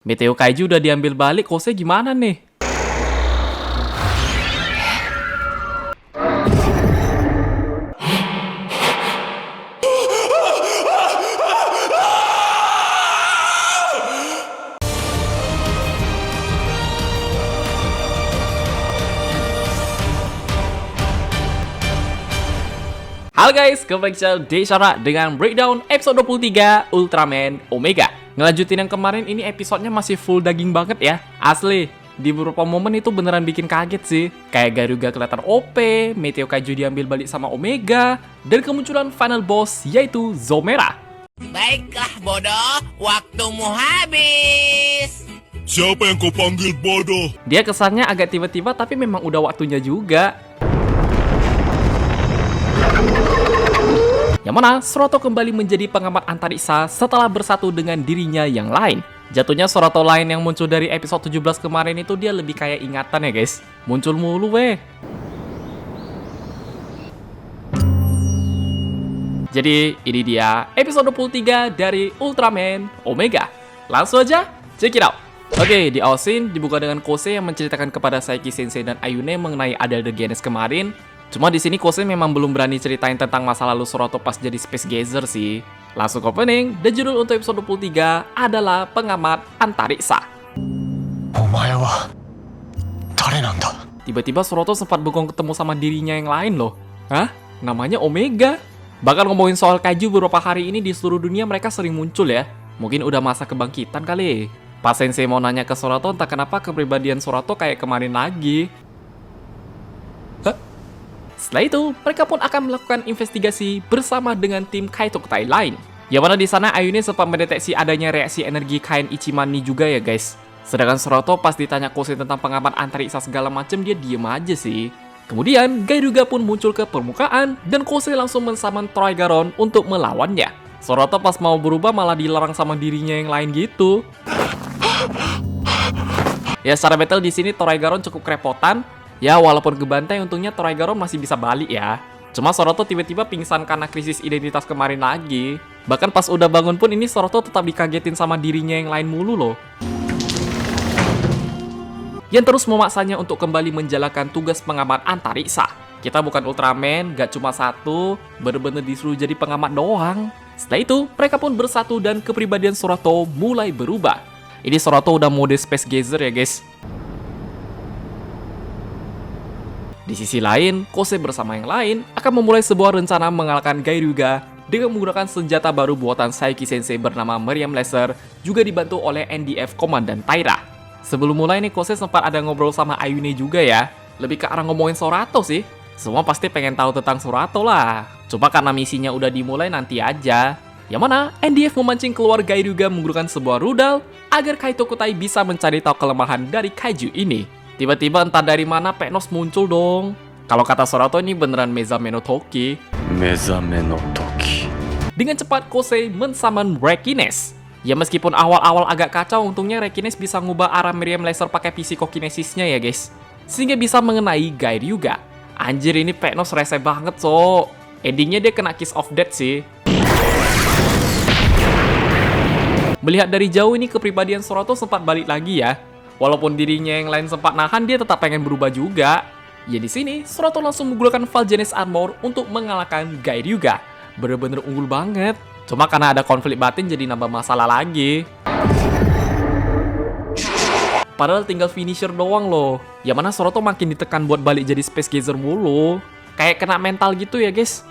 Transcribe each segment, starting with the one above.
Meteo Kaiju udah diambil balik, Kose gimana nih? Halo guys, kembali ke channel Desyara dengan breakdown episode 23 Ultraman Omega. Ngelanjutin yang kemarin, ini episodenya masih full daging banget ya. Asli, di beberapa momen itu beneran bikin kaget sih. Kayak Garuga kelihatan OP, Meteo Kaiju diambil balik sama Omega, dan kemunculan final boss yaitu Zomera. Baiklah bodoh, waktumu habis. Siapa yang kau panggil bodoh? Dia kesannya agak tiba-tiba tapi memang udah waktunya juga. Yang mana Soroto kembali menjadi pengamat antariksa setelah bersatu dengan dirinya yang lain. Jatuhnya Soroto lain yang muncul dari episode 17 kemarin itu dia lebih kayak ingatan ya guys. Muncul mulu weh. Jadi ini dia episode 23 dari Ultraman Omega. Langsung aja check it out. Oke, di awal scene dibuka dengan Kose yang menceritakan kepada Saiki Sensei dan Ayune mengenai Ada The Genes kemarin. Cuma di sini Kose memang belum berani ceritain tentang masa lalu Soroto pas jadi Space Gazer sih. Langsung ke opening, dan judul untuk episode 23 adalah Pengamat Antariksa. Tiba-tiba Soroto sempat bengong ketemu sama dirinya yang lain loh. Hah? Namanya Omega? Bahkan ngomongin soal kaiju beberapa hari ini di seluruh dunia mereka sering muncul ya. Mungkin udah masa kebangkitan kali. Pas Sensei mau nanya ke Soroto, entah kenapa kepribadian Soroto kayak kemarin lagi. Setelah itu, mereka pun akan melakukan investigasi bersama dengan tim Kaitokutai lain. Yang mana di sana Ayune sempat mendeteksi adanya reaksi energi kain Ichimani juga ya guys. Sedangkan Soroto pas ditanya Kose tentang pengamat antariksa segala macem dia diem aja sih. Kemudian Garuga pun muncul ke permukaan dan Kose langsung mensaman Trigaron untuk melawannya. Soroto pas mau berubah malah dilarang sama dirinya yang lain gitu. Ya secara battle di sini Trigaron cukup kerepotan. Ya walaupun kebantai untungnya Trigaron masih bisa balik ya. Cuma Soroto tiba-tiba pingsan karena krisis identitas kemarin lagi. Bahkan pas udah bangun pun ini Soroto tetap dikagetin sama dirinya yang lain mulu loh. Yang terus memaksanya untuk kembali menjalankan tugas pengamat antariksa. Kita bukan Ultraman, gak cuma satu, bener-bener disuruh jadi pengamat doang. Setelah itu, mereka pun bersatu dan kepribadian Soroto mulai berubah. Ini Soroto udah mode Space Gazer ya guys. Di sisi lain, Kose bersama yang lain akan memulai sebuah rencana mengalahkan Garuga dengan menggunakan senjata baru buatan Saiki Sensei bernama Meriam Laser, juga dibantu oleh NDF Komandan Taira. Sebelum mulai nih, Kose sempat ada ngobrol sama Ayune juga ya, lebih ke arah ngomongin Soroto sih. Semua pasti pengen tahu tentang Soroto lah. Cuma karena misinya udah dimulai nanti aja. Yang mana NDF memancing keluar Garuga menggunakan sebuah rudal agar Kaitokutai bisa mencari tahu kelemahan dari kaiju ini. Tiba-tiba entah dari mana Peknos muncul dong. Kalau kata Soroto ini beneran Mezame no Toki. Mezame no Toki. Dengan cepat Kose mensaman Rekines. Ya meskipun awal-awal agak kacau, untungnya Rekines bisa ngubah arah Meriam Laser pakai psikokinesisnya ya guys. Sehingga bisa mengenai Garuga. Anjir ini Peknos rese banget so. Endingnya dia kena Kiss of Death sih. Melihat dari jauh ini kepribadian Soroto sempat balik lagi ya. Walaupun dirinya yang lain sempat nahan, dia tetap pengen berubah juga. Ya di sini, Soroto langsung menggunakan Valgenes Armor untuk mengalahkan Garuga. Bener-bener unggul banget. Cuma karena ada konflik batin jadi nambah masalah lagi. Padahal tinggal finisher doang loh. Yang mana Soroto makin ditekan buat balik jadi Space Gazer mulu. Kayak kena mental gitu ya guys.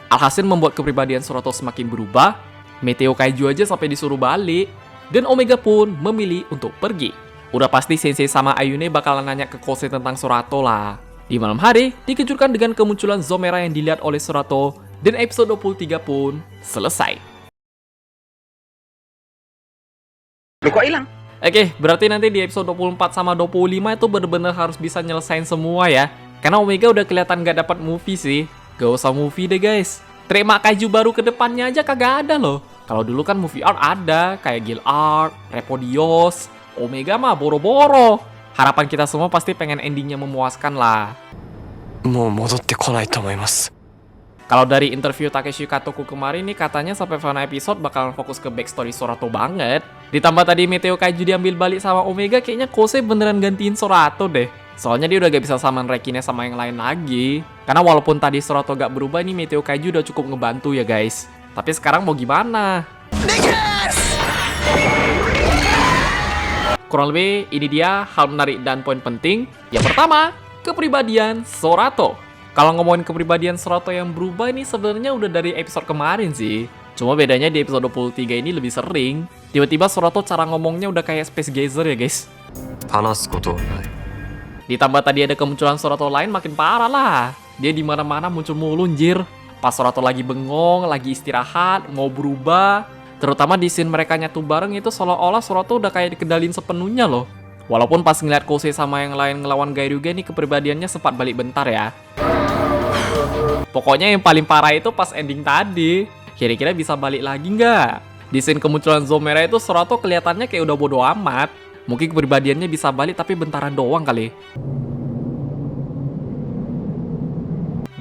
Alhasil membuat kepribadian Soroto semakin berubah. Meteo Kaiju aja sampai disuruh balik. Dan Omega pun memilih untuk pergi. Udah pasti Sensei sama Ayune bakalan nanya ke Kose tentang Soroto lah. Di malam hari, dikejutkan dengan kemunculan Zomera yang dilihat oleh Soroto. Dan episode 23 pun selesai. Loh kok hilang? Oke, berarti nanti di episode 24 sama 25 itu bener-bener harus bisa nyelesain semua ya. Karena Omega udah kelihatan gak dapat movie sih. Gak usah movie deh guys. Terima kaiju baru ke depannya aja kagak ada loh. Kalau dulu kan movie art ada, kayak Guild Art, Repodios, Omega mah boro-boro. Harapan kita semua pasti pengen endingnya memuaskan lah. Kalau dari interview Takeshi Katoku kemarin nih katanya sampai final episode bakalan fokus ke backstory Sorato banget. Ditambah tadi Meteo Kaiju diambil balik sama Omega, kayaknya Kose beneran gantiin Sorato deh. Soalnya dia udah gak bisa samain Rekine sama yang lain lagi. Karena walaupun tadi Sorato gak berubah nih, Meteo Kaiju udah cukup ngebantu ya guys. Tapi sekarang mau gimana? Kurang lebih ini dia hal menarik dan poin penting. Yang pertama, kepribadian Sorato. Kalau ngomongin kepribadian Sorato yang berubah ini sebenarnya udah dari episode kemarin sih. Cuma bedanya di episode 23 ini lebih sering. Tiba-tiba Sorato cara ngomongnya udah kayak Space Gazer ya guys. 話すことはない。 Ditambah tadi ada kemunculan Sorato lain makin parah lah. Dia di mana-mana muncul mulu anjir. Pas Sorato lagi bengong, lagi istirahat, mau berubah. Terutama di scene mereka nyatu bareng itu seolah-olah Sorato udah kayak dikedalin sepenuhnya loh. Walaupun pas ngeliat Kose sama yang lain ngelawan Gairyuga nih kepribadiannya sempat balik bentar ya. Pokoknya yang paling parah itu pas ending tadi. Kira-kira bisa balik lagi nggak? Di scene kemunculan Zomera itu Sorato kelihatannya kayak udah bodo amat. Mungkin kepribadiannya bisa balik tapi bentaran doang kali.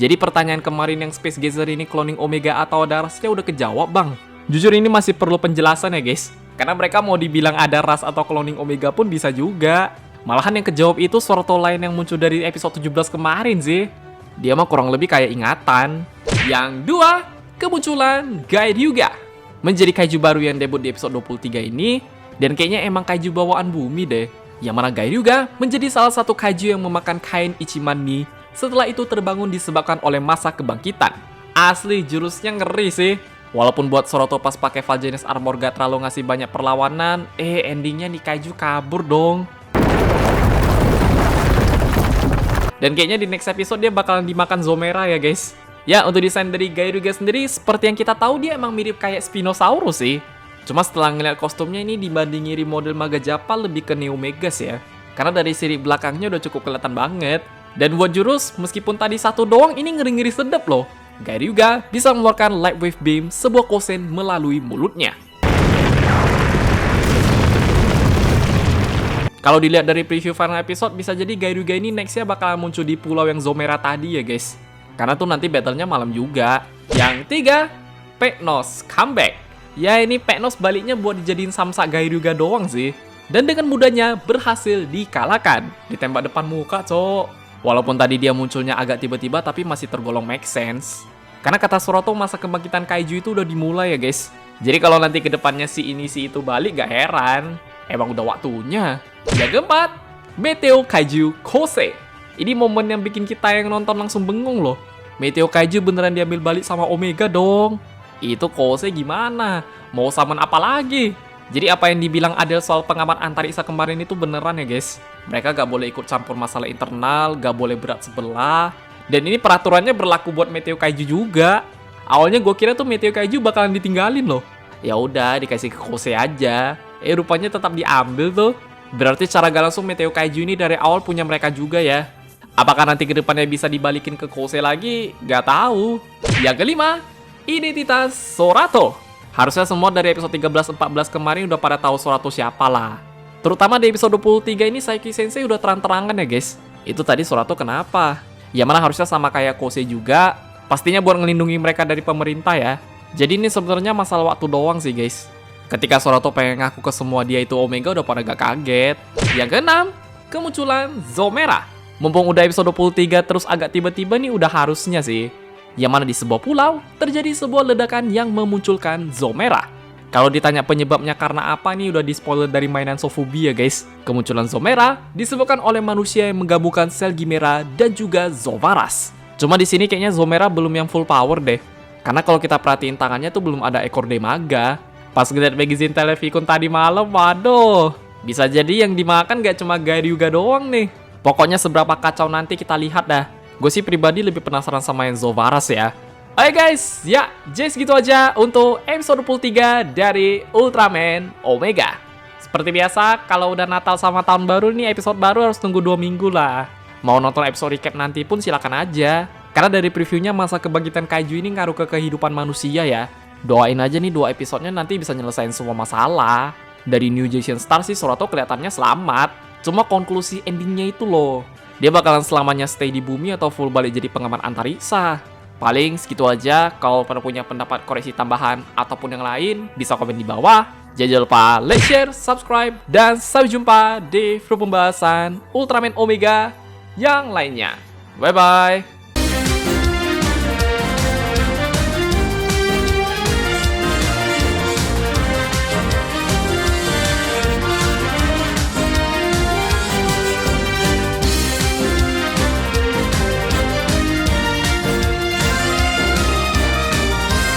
Jadi pertanyaan kemarin yang Space Gazer ini cloning Omega atau ada rasnya udah kejawab bang. Jujur ini masih perlu penjelasan ya guys. Karena mereka mau dibilang ada ras atau cloning Omega pun bisa juga. Malahan yang kejawab itu Sorato lain yang muncul dari episode 17 kemarin sih. Dia mah kurang lebih kayak ingatan. Yang dua, kemunculan Gairyuga. Menjadi kaiju baru yang debut di episode 23 ini. Dan kayaknya emang kaiju bawaan bumi deh. Yang mana Gairyuga menjadi salah satu kaiju yang memakan kain Ichiman setelah itu terbangun disebabkan oleh masa kebangkitan. Asli jurusnya ngeri sih. Walaupun buat Sorato pas pakai Valgenes Armor gak terlalu ngasih banyak perlawanan, endingnya nih kaiju kabur dong. Dan kayaknya di next episode dia bakalan dimakan Zomera ya guys. Ya, untuk desain dari Gairyuga sendiri seperti yang kita tahu dia emang mirip kayak Spinosaurus sih. Cuma setelah ngeliat kostumnya ini dibandingi remodel Maga Japa lebih ke Neo Megas ya. Karena dari siri belakangnya udah cukup kelihatan banget. Dan buat jurus, meskipun tadi satu doang ini ngeri-ngeri sedap loh. Gairyuga bisa mengeluarkan Light Wave Beam sebuah kosen melalui mulutnya. Kalau dilihat dari preview final episode, bisa jadi Gairyuga ini nextnya bakalan muncul di pulau yang Zomera tadi ya guys. Karena tuh nanti battlenya malam juga. Yang tiga, Peknos comeback. Ya ini Peknos baliknya buat dijadiin samsak Gairyuga doang sih. Dan dengan mudahnya berhasil dikalahkan. Ditembak depan muka cok. Walaupun tadi dia munculnya agak tiba-tiba tapi masih tergolong make sense. Karena kata Sorato masa kebangkitan kaiju itu udah dimulai ya guys. Jadi kalau nanti kedepannya si ini si itu balik gak heran. Emang udah waktunya. Yang keempat, Meteo Kaiju Kose. Ini momen yang bikin kita yang nonton langsung bengong loh. Meteo Kaiju beneran diambil balik sama Omega dong. Itu Kose gimana? Mau summon apa lagi? Jadi apa yang dibilang Adel soal pengamat antariksa kemarin itu beneran ya guys. Mereka gak boleh ikut campur masalah internal, gak boleh berat sebelah. Dan ini peraturannya berlaku buat Meteo Kaiju juga. Awalnya gue kira tuh Meteo Kaiju bakalan ditinggalin loh. Ya udah dikasih ke Kose aja. Rupanya tetap diambil tuh. Berarti secara gak langsung Meteo Kaiju ini dari awal punya mereka juga ya. Apakah nanti kedepannya bisa dibalikin ke Kose lagi? Gak tahu. Yang kelima, identitas Sorato. Harusnya semua dari episode 13-14 kemarin udah pada tahu Sorato siapa lah. Terutama di episode 23 ini Saiki Sensei udah terang-terangan ya guys. Itu tadi Sorato kenapa? Ya mana harusnya sama kayak Kose juga. Pastinya buat ngelindungi mereka dari pemerintah ya. Jadi ini sebenarnya masalah waktu doang sih guys. Ketika Sorato pengen ngaku ke semua dia itu Omega udah pada gak kaget. Yang keenam, kemunculan Zomera. Mumpung udah episode 23 terus agak tiba-tiba nih udah harusnya sih. Yang mana di sebuah pulau terjadi sebuah ledakan yang memunculkan Zomera. Kalau ditanya penyebabnya karena apa nih udah di spoiler dari mainan Sofubi ya guys. Kemunculan Zomera disebabkan oleh manusia yang menggabungkan sel Gimera dan juga Zovaras. Cuma di sini kayaknya Zomera belum yang full power deh. Karena kalau kita perhatiin tangannya tuh belum ada ekor Demaga. Pas ngeliat magazine Televikun tadi malam, waduh. Bisa jadi yang dimakan gak cuma Gairyuga doang nih. Pokoknya seberapa kacau nanti kita lihat dah. Gue sih pribadi lebih penasaran sama yang Zovaras ya. Oke guys, ya jadi segitu aja untuk episode 23 dari Ultraman Omega. Seperti biasa, kalau udah Natal sama Tahun Baru nih episode baru harus tunggu 2 minggu lah. Mau nonton episode recap nanti pun silakan aja. Karena dari previewnya masa kebangkitan kaiju ini ngaruh ke kehidupan manusia ya. Doain aja nih 2 episodenya nanti bisa nyelesain semua masalah. Dari New Jason Star sih Sorato kelihatannya selamat. Cuma konklusi endingnya itu loh. Dia bakalan selamanya stay di bumi atau full balik jadi pengamat antariksa. Paling segitu aja. Kalau pada punya pendapat koreksi tambahan ataupun yang lain, bisa komen di bawah. Jangan lupa like, share, subscribe, dan sampai jumpa di video pembahasan Ultraman Omega yang lainnya. Bye-bye.